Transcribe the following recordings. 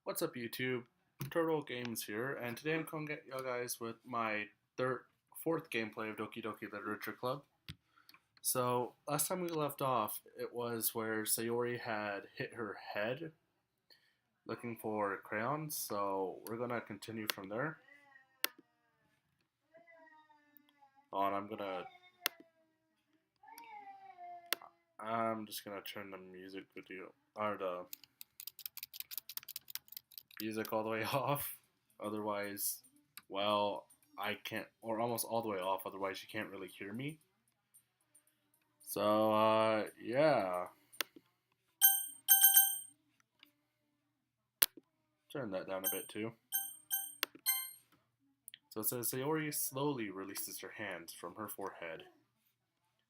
What's up, YouTube? Turtle Games here, and today I'm coming at you guys with my fourth gameplay of Doki Doki Literature Club. So, last time we left off, it was where Sayori had hit her head looking for crayons, so we're gonna continue from there. I'm just gonna turn the music video, or the music all the way off, otherwise, well, I can't, or almost all the way off, otherwise you can't really hear me. So, yeah. Turn that down a bit too. So it says Sayori slowly releases her hands from her forehead.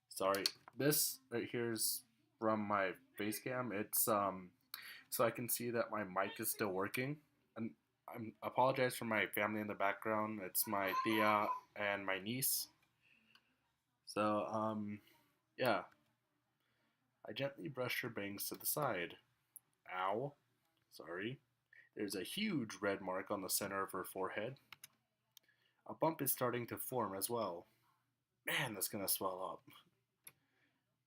Sorry, this right here is from my face cam. It's so I can see that my mic is still working. And I apologize for my family in the background. It's my tia and my niece. So yeah. I gently brush her bangs to the side. Ow. Sorry. There's a huge red mark on the center of her forehead. A bump is starting to form as well. Man, that's gonna swell up.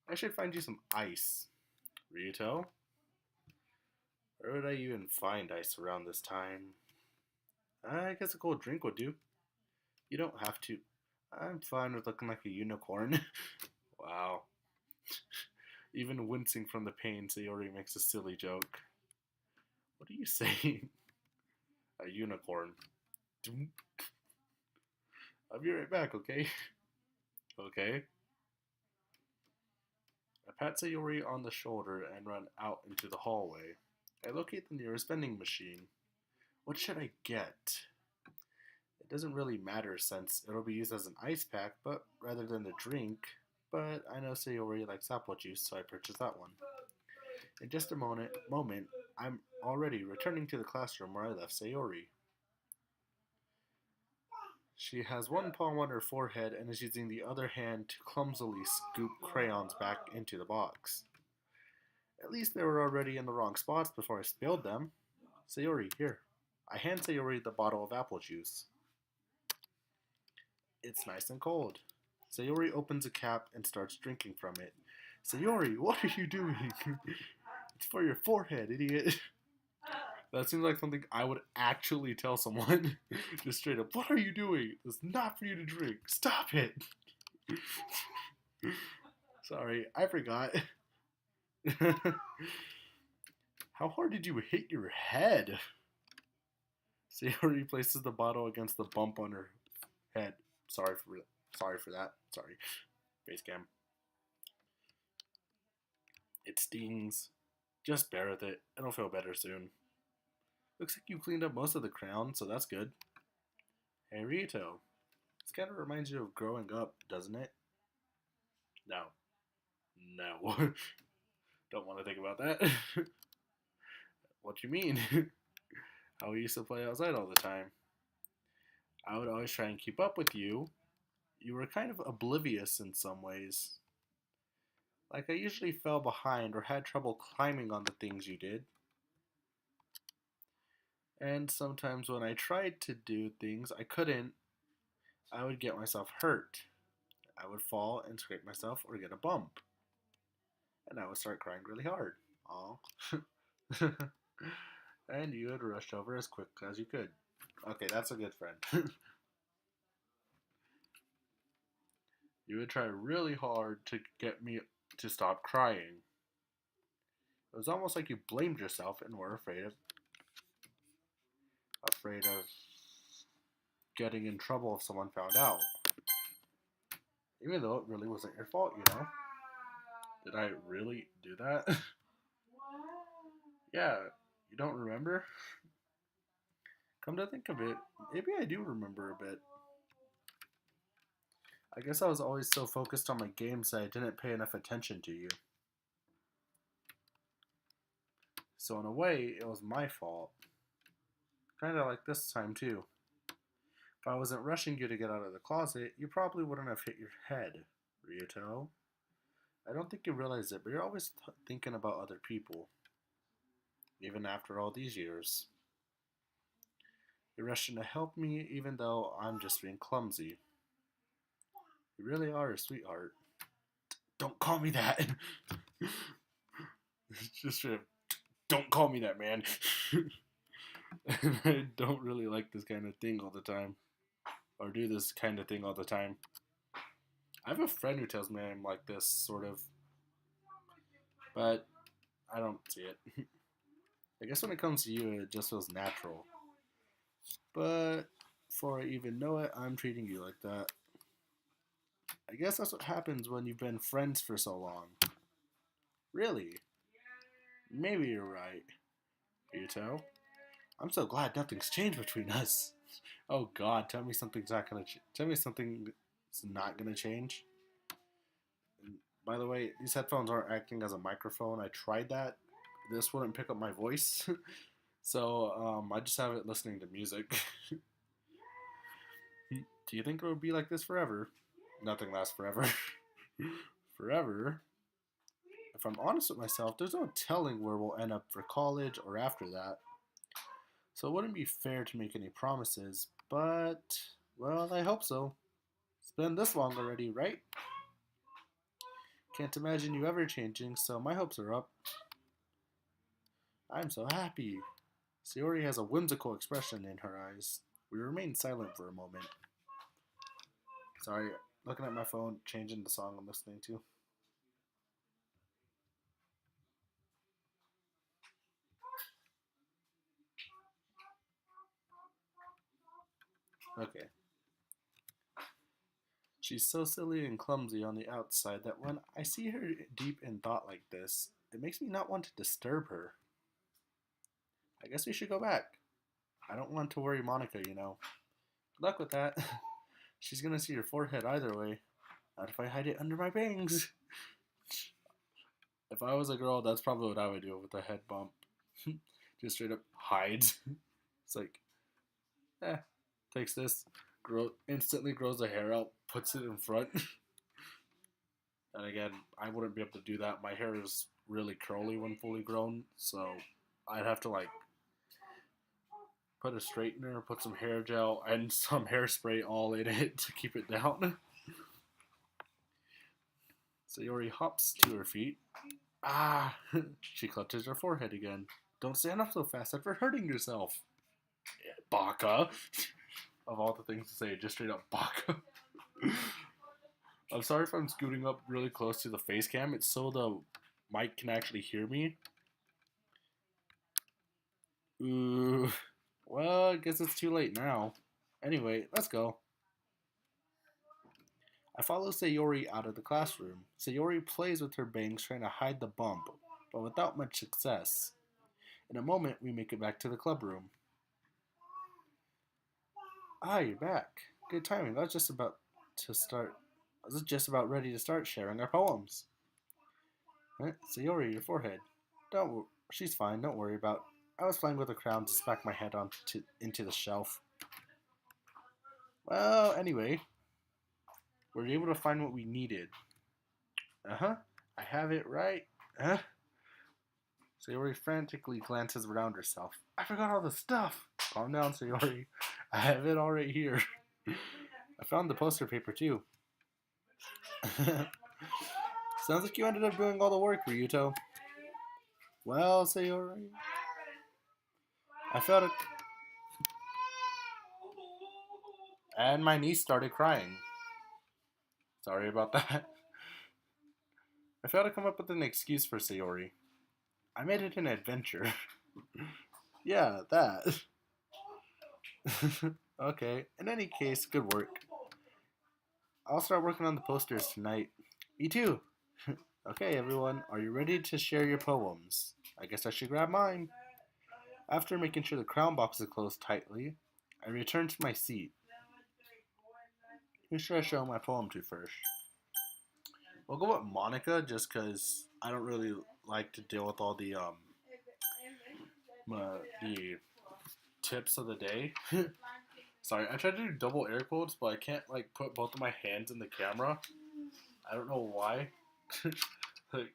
I should find you some ice. Ryuto? Where would I even find ice around this time? I guess a cold drink would do. You don't have to. I'm fine with looking like a unicorn. Wow. Even wincing from the pain, Sayori makes a silly joke. What are you saying? A unicorn. I'll be right back, okay? Okay. I pat Sayori on the shoulder and run out into the hallway. I locate the nearest vending machine. What should I get? It doesn't really matter since it'll be used as an ice pack, but rather than the drink. But I know Sayori likes apple juice, so I purchase that one. In just a moment, I'm already returning to the classroom where I left Sayori. She has one palm on her forehead and is using the other hand to clumsily scoop crayons back into the box. At least they were already in the wrong spots before I spilled them. Sayori, here. I hand Sayori the bottle of apple juice. It's nice and cold. Sayori opens a cap and starts drinking from it. Sayori, what are you doing? It's for your forehead, idiot. That seems like something I would actually tell someone. Just straight up, what are you doing? It's not for you to drink. Stop it. Sorry, I forgot. How hard did you hit your head? Sayori places the bottle against the bump on her head. Sorry for that. Sorry. Face cam. It stings. Just bear with it. It'll feel better soon. Looks like you cleaned up most of the crown, so that's good. Hey, Rito. This kind of reminds you of growing up, doesn't it? No. No. Don't want to think about that. What you mean? How we used to play outside all the time. I would always try and keep up with you. You were kind of oblivious in some ways. Like I usually fell behind or had trouble climbing on the things you did. And sometimes when I tried to do things I couldn't, I would get myself hurt. I would fall and scrape myself or get a bump. And I would start crying really hard. Aw. And you would rush over as quick as you could. Okay, that's a good friend. You would try really hard to get me to stop crying. It was almost like you blamed yourself and were afraid of getting in trouble if someone found out. Even though it really wasn't your fault, you know? Did I really do that? Yeah, you don't remember? Come to think of it, maybe I do remember a bit. I guess I was always so focused on my games that I didn't pay enough attention to you. So in a way, it was my fault. Kinda like this time too. If I wasn't rushing you to get out of the closet, you probably wouldn't have hit your head, Ryuto. I don't think you realize it, but you're always thinking about other people. Even after all these years. You're rushing to help me even though I'm just being clumsy. You really are a sweetheart. Don't call me that. Just don't call me that, man. I don't really like this kind of thing all the time. Or do this kind of thing all the time. I have a friend who tells me I'm like this, sort of. But I don't see it. I guess when it comes to you, it just feels natural. But before I even know it, I'm treating you like that. I guess that's what happens when you've been friends for so long. Really? Maybe you're right, Yuto. I'm so glad nothing's changed between us. Oh God, tell me something's not gonna. Tell me something's not gonna change. And by the way, these headphones aren't acting as a microphone. I tried that. This wouldn't pick up my voice, so I just have it listening to music. Do you think it would be like this forever? Nothing lasts forever. Forever? If I'm honest with myself, there's no telling where we'll end up for college or after that. So it wouldn't be fair to make any promises, but, well, I hope so. It's been this long already, right? Can't imagine you ever changing, so my hopes are up. I'm so happy. Sayori has a whimsical expression in her eyes. We remain silent for a moment. Sorry, looking at my phone, changing the song I'm listening to. Okay. She's so silly and clumsy on the outside that when I see her deep in thought like this, it makes me not want to disturb her. I guess we should go back. I don't want to worry Monica, you know. Good luck with that. She's gonna see your forehead either way. Not if I hide it under my bangs. If I was a girl, that's probably what I would do with a head bump. Just straight up hides. It's like, eh, takes this, instantly grows the hair out, puts it in front. And again, I wouldn't be able to do that. My hair is really curly when fully grown, so I'd have to like put a straightener, put some hair gel, and some hairspray all in it to keep it down. Sayori hops to her feet. Ah! She clutches her forehead again. Don't stand up so fast after hurting yourself. Baka. Of all the things to say, just straight up baka. I'm sorry if I'm scooting up really close to the face cam. It's so the mic can actually hear me. Ooh. Well, I guess it's too late now. Anyway, let's go. I follow Sayori out of the classroom. Sayori plays with her bangs trying to hide the bump, but without much success. In a moment, we make it back to the club room. Ah, you're back. Good timing. I was just about ready to start sharing our poems. Sayori, your forehead. She's fine. Don't worry about. I was playing with a crown to smack my head into the shelf. Well, anyway, we were able to find what we needed. Uh-huh. I have it right. Huh? Sayori frantically glances around herself. I forgot all the stuff. Calm down, Sayori. I have it all right here. I found the poster paper too. Sounds like you ended up doing all the work, Ryuto. Well, Sayori. I felt it. And my niece started crying. Sorry about that. I failed to come up with an excuse for Sayori. I made it an adventure. Yeah, that. Okay, in any case, good work. I'll start working on the posters tonight. Me too. Okay, everyone, are you ready to share your poems? I guess I should grab mine. After making sure the crown box is closed tightly, I return to my seat. Who should I show my poem to first? We'll go with Monica, just because I don't really like to deal with all the tips of the day. Sorry, I tried to do double air quotes, but I can't like put both of my hands in the camera. I don't know why. Like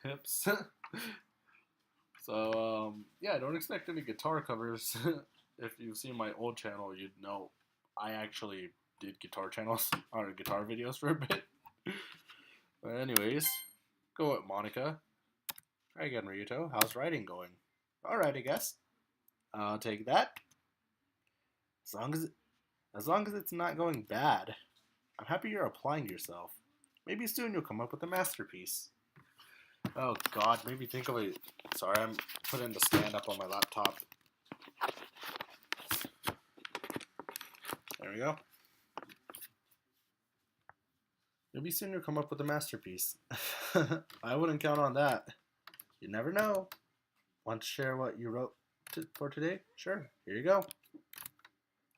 tips. So yeah, don't expect any guitar covers If you've seen my old channel, you'd know I actually did guitar channels or guitar videos for a bit. But anyways, go with Monica. Hi again, Ryuto. How's writing going? Alright, I guess. I'll take that. As long as it's not going bad. I'm happy you're applying yourself. Maybe soon you'll come up with a masterpiece. Oh god, maybe think of it. Sorry, I'm putting the stand up on my laptop. There we go. Maybe soon you'll come up with a masterpiece. I wouldn't count on that. You never know. Want to share what you wrote for today? Sure, here you go.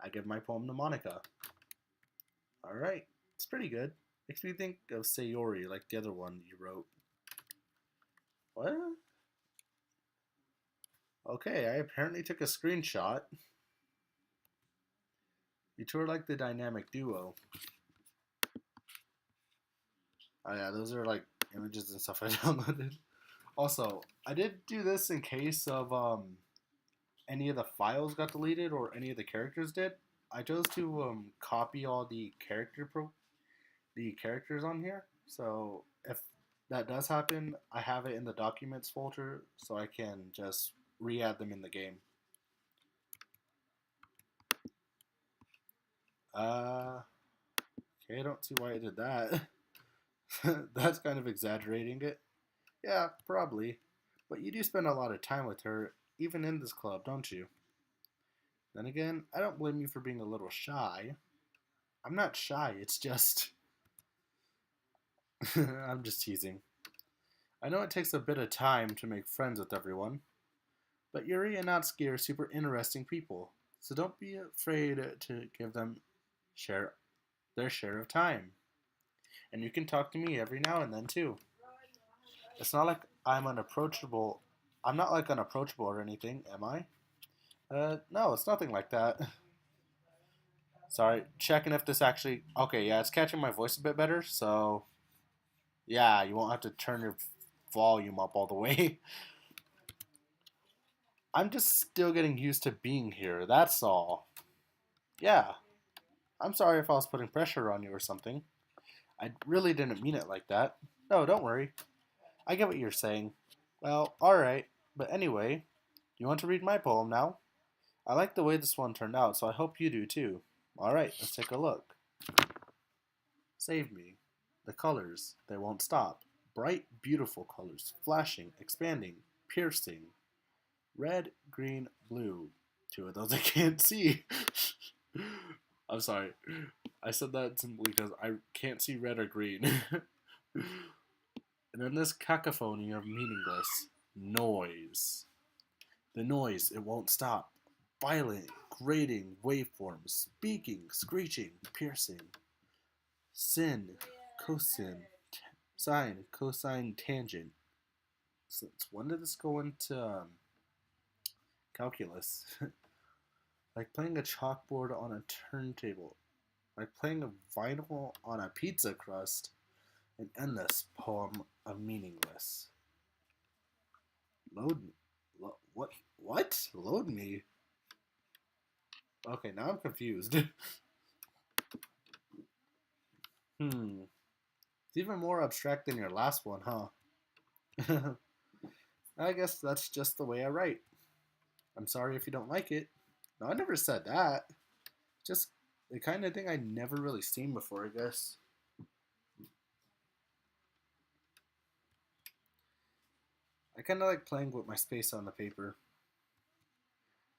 I give my poem to Monica. Alright, it's pretty good. Makes me think of Sayori, like the other one you wrote. What? Okay, I apparently took a screenshot. You two are like the dynamic duo. Oh yeah, those are like images and stuff I downloaded. Also, I did do this in case of any of the files got deleted or any of the characters did. I chose to copy all the characters on here. So if that does happen, I have it in the documents folder so I can just re-add them in the game. Okay, I don't see why I did that. That's kind of exaggerating it. Yeah, probably. But you do spend a lot of time with her, even in this club, don't you? Then again, I don't blame you for being a little shy. I'm not shy, it's just... I'm just teasing. I know it takes a bit of time to make friends with everyone, but Yuri and Natsuki are super interesting people, so don't be afraid to give them their share of time. And you can talk to me every now and then too. It's not like I'm unapproachable. I'm not like unapproachable or anything, am I? No, it's nothing like that. Sorry, checking if this actually... Okay, yeah, it's catching my voice a bit better, so... Yeah, you won't have to turn your volume up all the way. I'm just still getting used to being here, that's all. Yeah, I'm sorry if I was putting pressure on you or something. I really didn't mean it like that. No, don't worry. I get what you're saying. Well, alright, but anyway, you want to read my poem now? I like the way this one turned out, so I hope you do too. Alright, let's take a look. Save me. The colors, they won't stop. Bright, beautiful colors, flashing, expanding, piercing. Red, green, blue. Two of those I can't see. I'm sorry. I said that simply because I can't see red or green. And then this cacophony of meaningless noise. The noise, it won't stop. Violent, grating waveforms, speaking, screeching, piercing. Sin, cosine, sine, cosine, tangent. Since when did this go into calculus? Like playing a chalkboard on a turntable. Like playing a vinyl on a pizza crust. An endless poem of meaningless. Load me. What? Load me? Okay, now I'm confused. It's even more abstract than your last one, huh? I guess that's just the way I write. I'm sorry if you don't like it. No, I never said that. Just the kind of thing I never really seen before, I guess. I kind of like playing with my space on the paper.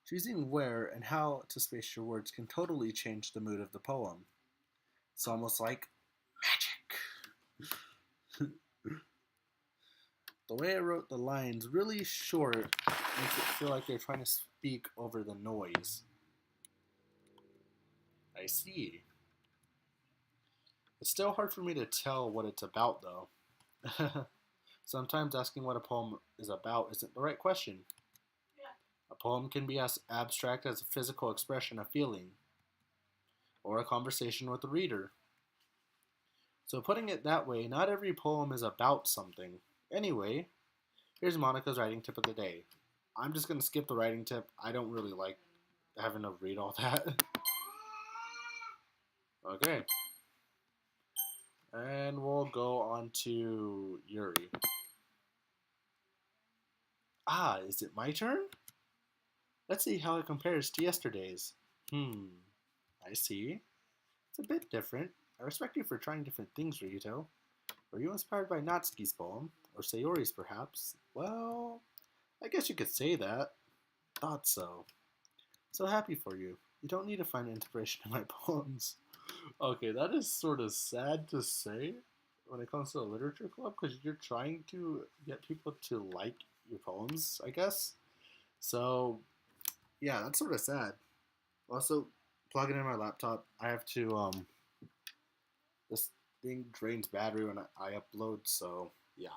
Choosing where and how to space your words can totally change the mood of the poem. It's almost like magic. The way I wrote the lines really short makes it feel like they're trying to speak over the noise. I see. It's still hard for me to tell what it's about, though. Sometimes asking what a poem is about isn't the right question. A poem can be as abstract as a physical expression of feeling, or a conversation with the reader. So putting it that way, not every poem is about something. Anyway, here's Monica's writing tip of the day. I'm just going to skip the writing tip. I don't really like having to read all that. Okay. And we'll go on to Yuri. Ah, is it my turn? Let's see how it compares to yesterday's. I see. It's a bit different. I respect you for trying different things, Ryuto. Were you inspired by Natsuki's poem? Or Sayori's, perhaps? Well, I guess you could say that. Thought so. So happy for you. You don't need to find inspiration in my poems. Okay, that is sort of sad to say when it comes to a literature club because you're trying to get people to like your poems, I guess. So, yeah, that's sort of sad. Also, plugging in my laptop, I have to this thing drains battery when I upload, so yeah.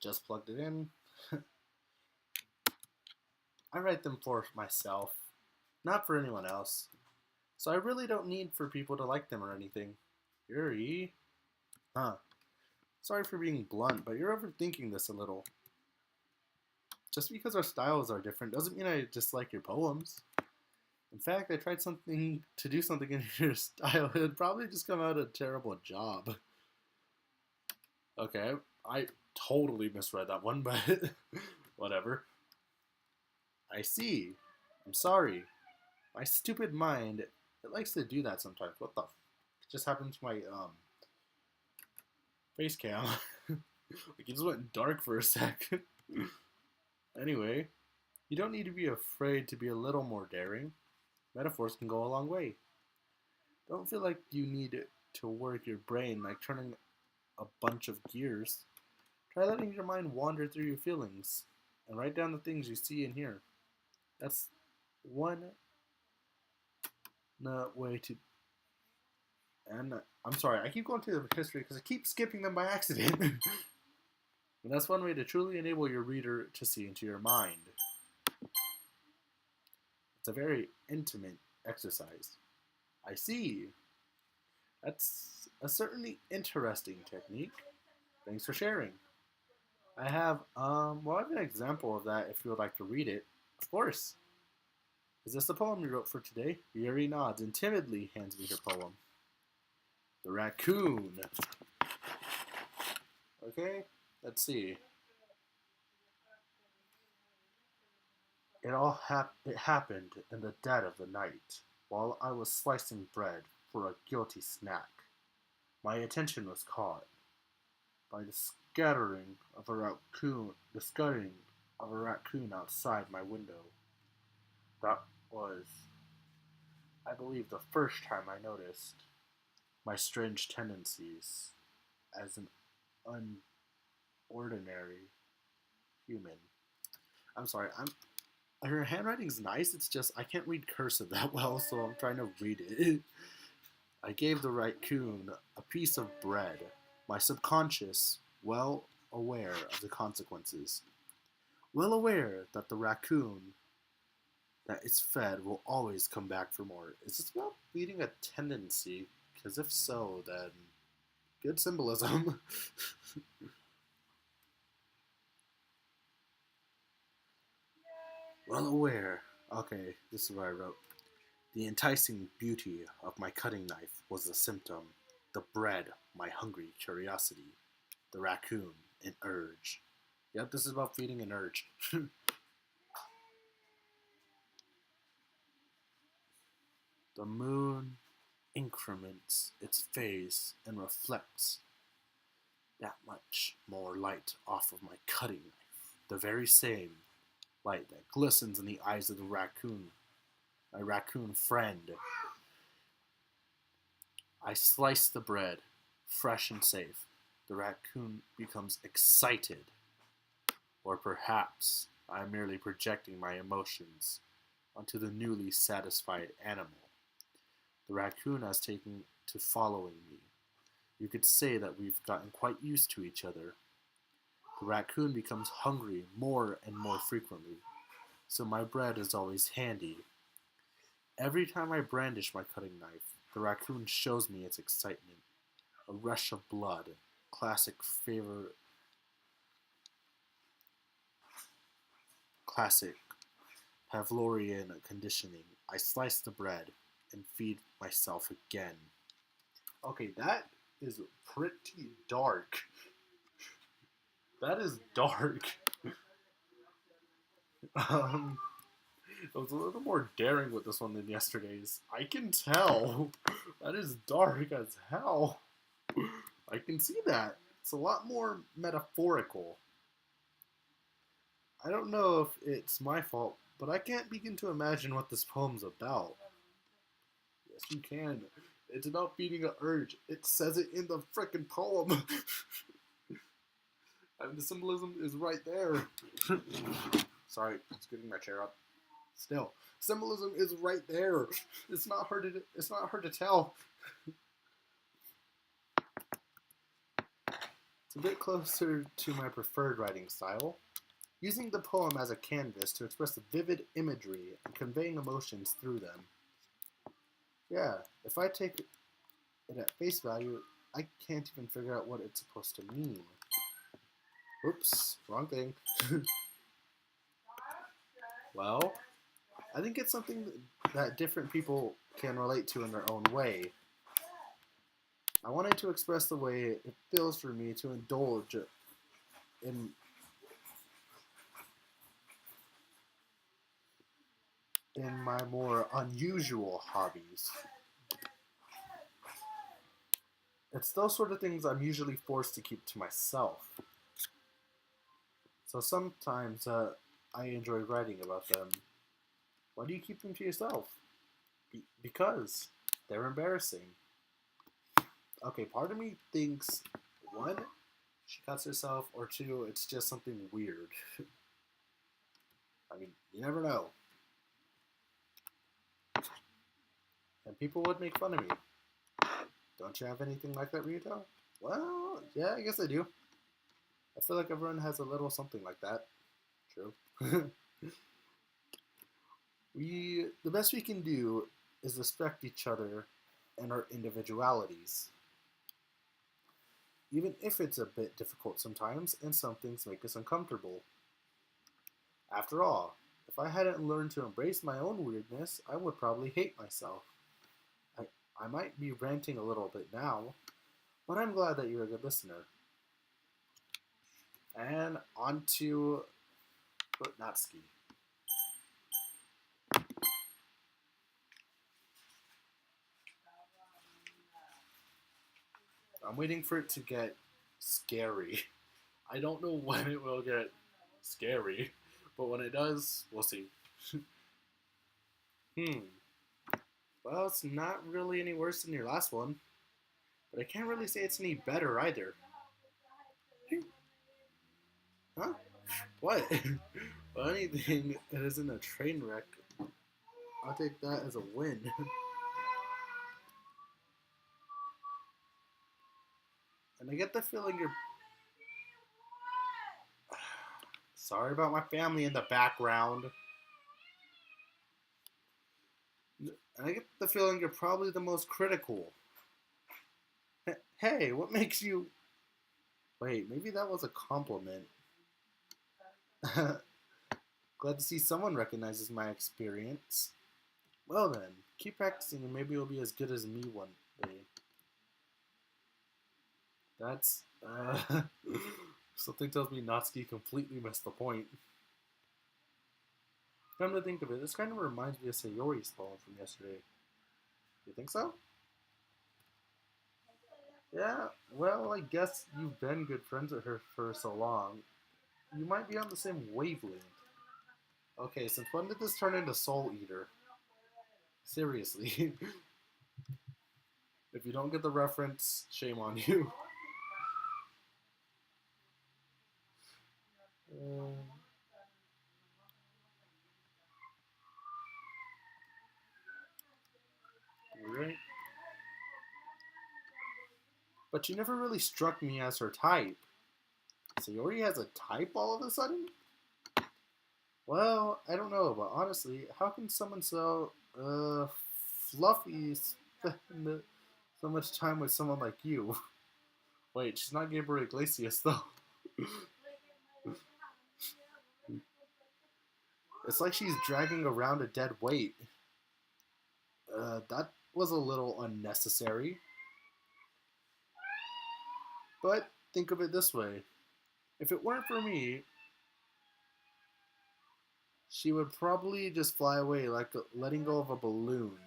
Just plugged it in. I write them for myself, not for anyone else. So I really don't need for people to like them or anything. Yuri? Huh. Sorry for being blunt, but you're overthinking this a little. Just because our styles are different doesn't mean I dislike your poems. In fact, I tried to do something in your style. It'd probably just come out a terrible job. Okay, I totally misread that one, but whatever. I see. I'm sorry. My stupid mind, it likes to do that sometimes. What the it just happened to my face cam. Like it just went dark for a sec. Anyway, you don't need to be afraid to be a little more daring. Metaphors can go a long way. Don't feel like you need to work your brain like turning a bunch of gears. Try letting your mind wander through your feelings and write down the things you see and hear. That's one way to. And I'm sorry, I keep going to the history because I keep skipping them by accident. And that's one way to truly enable your reader to see into your mind. It's a very intimate exercise. I see. That's a certainly interesting technique. Thanks for sharing. I have an example of that if you would like to read it. Of course. Is this the poem you wrote for today? Yuri nods and timidly hands me her poem. The Raccoon. Okay, let's see. It happened in the dead of the night, while I was slicing bread for a guilty snack. My attention was caught by the scuttering of a raccoon outside my window. That was, I believe, the first time I noticed my strange tendencies as an unordinary human. I'm sorry, her handwriting's nice, it's just I can't read cursive that well, so I'm trying to read it. I gave the raccoon a piece of bread, my subconscious well aware of the consequences. Well aware that the raccoon that is fed will always come back for more. Is this about feeding a tendency? Because if so, then good symbolism. Well aware. Okay, this is what I wrote. The enticing beauty of my cutting knife was the symptom. The bread, my hungry curiosity. The raccoon, an urge. Yep, this is about feeding an urge. The moon increments its phase and reflects that much more light off of my cutting knife. The very same light that glistens in the eyes of the raccoon, my raccoon friend. I slice the bread, fresh and safe. The raccoon becomes excited. Or perhaps I am merely projecting my emotions onto the newly satisfied animal. The raccoon has taken to following me. You could say that we've gotten quite used to each other. The raccoon becomes hungry more and more frequently. so my bread is always handy. Every time I brandish my cutting knife, the raccoon shows me its excitement. A rush of blood, classic Pavlovian conditioning. I slice the bread and feed myself again. Okay, that is pretty dark. That is dark. Um, I was a little more daring with this one than yesterday's. I can tell. That is dark as hell. I can see that. It's a lot more metaphorical. I don't know if it's my fault, but I can't begin to imagine what this poem's about. Yes, you can. It's about feeding an urge. It says it in the frickin' poem. And the symbolism is right there. Sorry, it's getting my chair up. Still, symbolism is right there. It's not hard to tell. It's a bit closer to my preferred writing style, using the poem as a canvas to express vivid imagery and conveying emotions through them. Yeah, if I take it at face value, I can't even figure out what it's supposed to mean. Oops, wrong thing. Well, I think it's something that different people can relate to in their own way. I wanted to express the way it feels for me to indulge in my more unusual hobbies. It's those sort of things I'm usually forced to keep to myself. So sometimes I enjoy writing about them. Why do you keep them to yourself? Because they're embarrassing. Okay, part of me thinks, one, she cuts herself, or two, it's just something weird. I mean, you never know. And people would make fun of me. Don't you have anything like that, Ryuto? Well, yeah, I guess I do. I feel like everyone has a little something like that. True. The best we can do is respect each other and our individualities. Even if it's a bit difficult sometimes and some things make us uncomfortable. After all, if I hadn't learned to embrace my own weirdness, I would probably hate myself. I might be ranting a little bit now, but I'm glad that you're a good listener. And on to Natsuki. I'm waiting for it to get scary. I don't know when it will get scary, but when it does, we'll see. Well, it's not really any worse than your last one, but I can't really say it's any better either. Huh? What? Well, anything that isn't a train wreck, I'll take that as a win. And I get the feeling you're... Sorry about my family in the background. And I get the feeling you're probably the most critical. Hey, what makes you... Wait, maybe that was a compliment. Glad to see someone recognizes my experience. Well then, keep practicing and maybe you'll be as good as me one day. That's, something tells me Natsuki completely missed the point. Come to think of it, this kind of reminds me of Sayori's poem from yesterday. You think so? Yeah, well, I guess you've been good friends with her for so long. You might be on the same wavelength. Okay, since when did this turn into Soul Eater? Seriously. If you don't get the reference, shame on you. Right. But you never really struck me as her type. Sayori has a type all of a sudden? Well, I don't know. honestly, how can someone so fluffy spend so much time with someone like you? Wait, she's not Gabriel Iglesias though. It's like she's dragging around a dead weight. That was a little unnecessary. But think of it this way. If it weren't for me, she would probably just fly away like letting go of a balloon.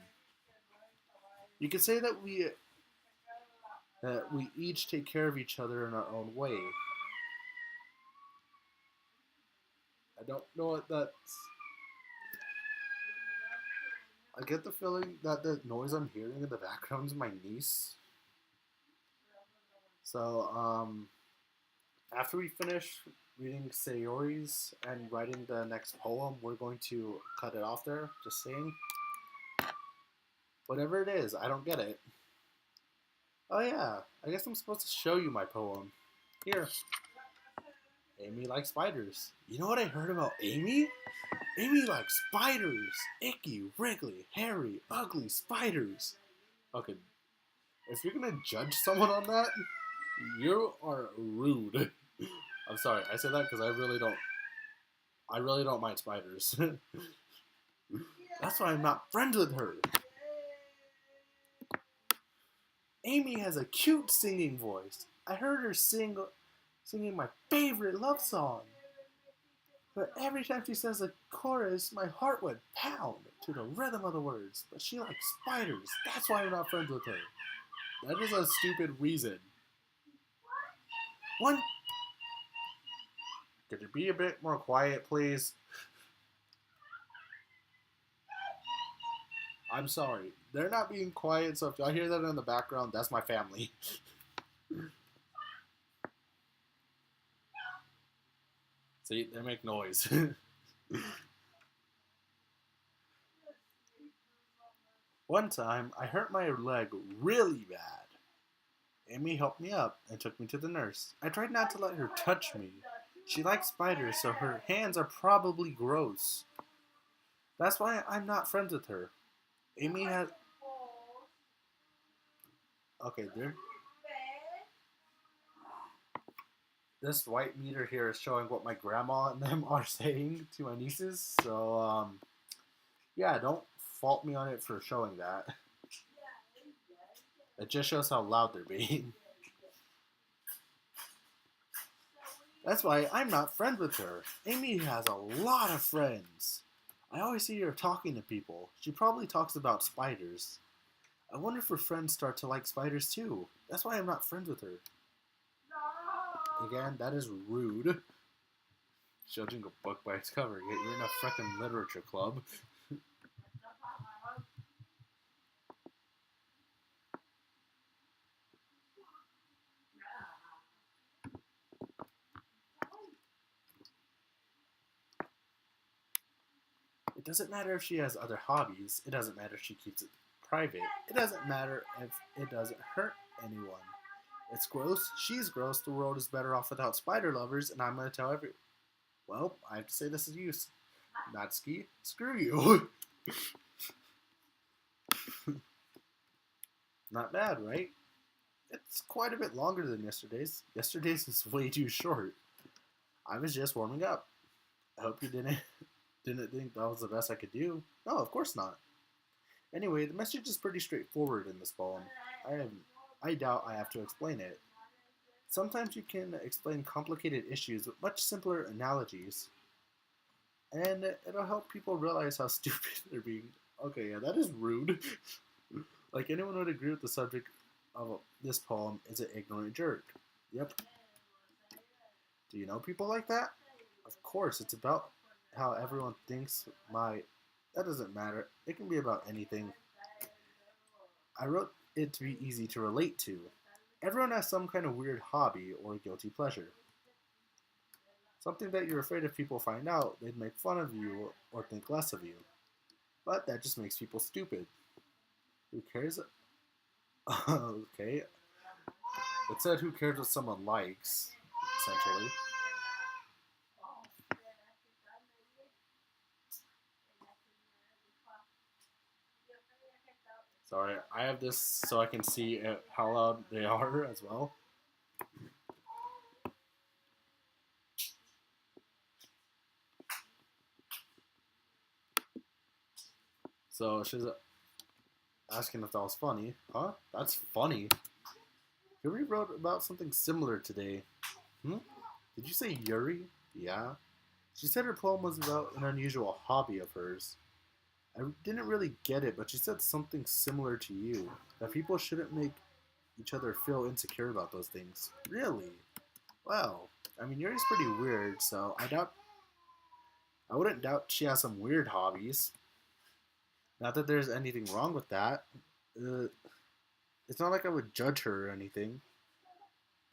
You could say that we each take care of each other in our own way. I don't know what that's. I get the feeling that the noise I'm hearing in the background is my niece. So, after we finish reading Sayori's and writing the next poem, we're going to cut it off there. Just saying. Whatever it is, I don't get it. Oh yeah, I guess I'm supposed to show you my poem. Here. Amy likes spiders. You know what I heard about Amy? Amy likes spiders. Icky, wriggly, hairy, ugly spiders. Okay, if you're gonna judge someone on that, you are rude. I'm sorry, I say that because I really don't mind spiders. That's why I'm not friends with her. Amy has a cute singing voice. I heard her singing my favorite love song. But every time she says a chorus, my heart would pound to the rhythm of the words. But she likes spiders. That's why I'm not friends with her. That is a stupid reason. One. Could you be a bit more quiet, please? I'm sorry. They're not being quiet, so if y'all hear that in the background, that's my family. See, they make noise. One time, I hurt my leg really bad. Amy helped me up and took me to the nurse. I tried not to let her touch me. She likes spiders, so her hands are probably gross. That's why I'm not friends with her. Amy has... Okay, there. This white meter here is showing what my grandma and them are saying to my nieces. So, yeah, don't fault me on it for showing that. It just shows how loud they're being. That's why I'm not friends with her. Amy has a lot of friends. I always see her talking to people. She probably talks about spiders. I wonder if her friends start to like spiders too. That's why I'm not friends with her. Again, that is rude. Judging a book by its cover. Yet you're in a frickin' literature club. It doesn't matter if she has other hobbies. It doesn't matter if she keeps it private. It doesn't matter if it doesn't hurt anyone. It's gross. She's gross. The world is better off without spider lovers, and I'm going to tell everyone. Well, I have to say this is you, Natsuki. Screw you. Not bad, right? It's quite a bit longer than yesterday's. Yesterday's was way too short. I was just warming up. I hope you didn't think that was the best I could do. No, of course not. Anyway, the message is pretty straightforward in this poem. I doubt I have to explain it. Sometimes you can explain complicated issues with much simpler analogies. And it'll help people realize how stupid they're being. Okay, yeah, that is rude. Like anyone would agree with the subject of this poem is an ignorant jerk. Yep. Do you know people like that? Of course, it's about how everyone thinks that doesn't matter. It can be about anything. I wrote it to be easy to relate to. Everyone has some kind of weird hobby or guilty pleasure. Something that you're afraid if people find out, they'd make fun of you or think less of you. But that just makes people stupid. Who cares? Okay. It said who cares what someone likes, essentially. Sorry, I have this so I can see how loud they are as well. So she's asking if that was funny. Huh? That's funny. Yuri wrote about something similar today. Hmm? Did you say Yuri? Yeah. She said her poem was about an unusual hobby of hers. I didn't really get it, but she said something similar to you. That people shouldn't make each other feel insecure about those things. Really? Well, I mean, Yuri's pretty weird, so I wouldn't doubt she has some weird hobbies. Not that there's anything wrong with that. Uh, it's not like I would judge her or anything.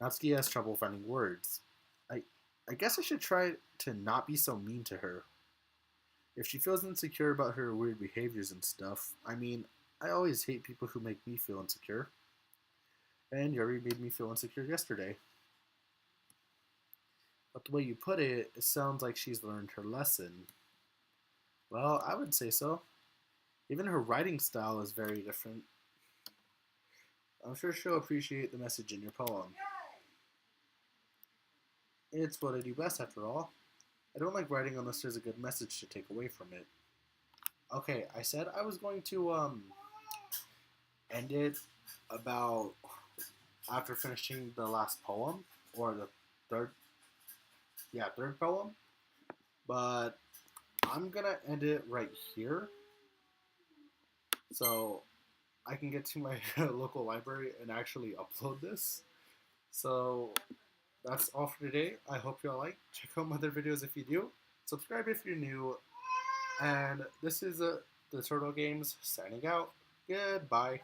Natsuki has trouble finding words. I, I guess I should try to not be so mean to her. If she feels insecure about her weird behaviors and stuff, I mean, I always hate people who make me feel insecure. And Yuri made me feel insecure yesterday. But the way you put it, it sounds like she's learned her lesson. Well, I would say so. Even her writing style is very different. I'm sure she'll appreciate the message in your poem. It's what I do best, after all. I don't like writing unless there's a good message to take away from it. Okay, I said I was going to end it about after finishing the last poem, or the third, third poem. But I'm gonna end it right here, so I can get to my local library and actually upload this. So that's all for today. I hope you all like. Check out my other videos if you do. Subscribe if you're new. And this is the Turtle Games signing out. Goodbye.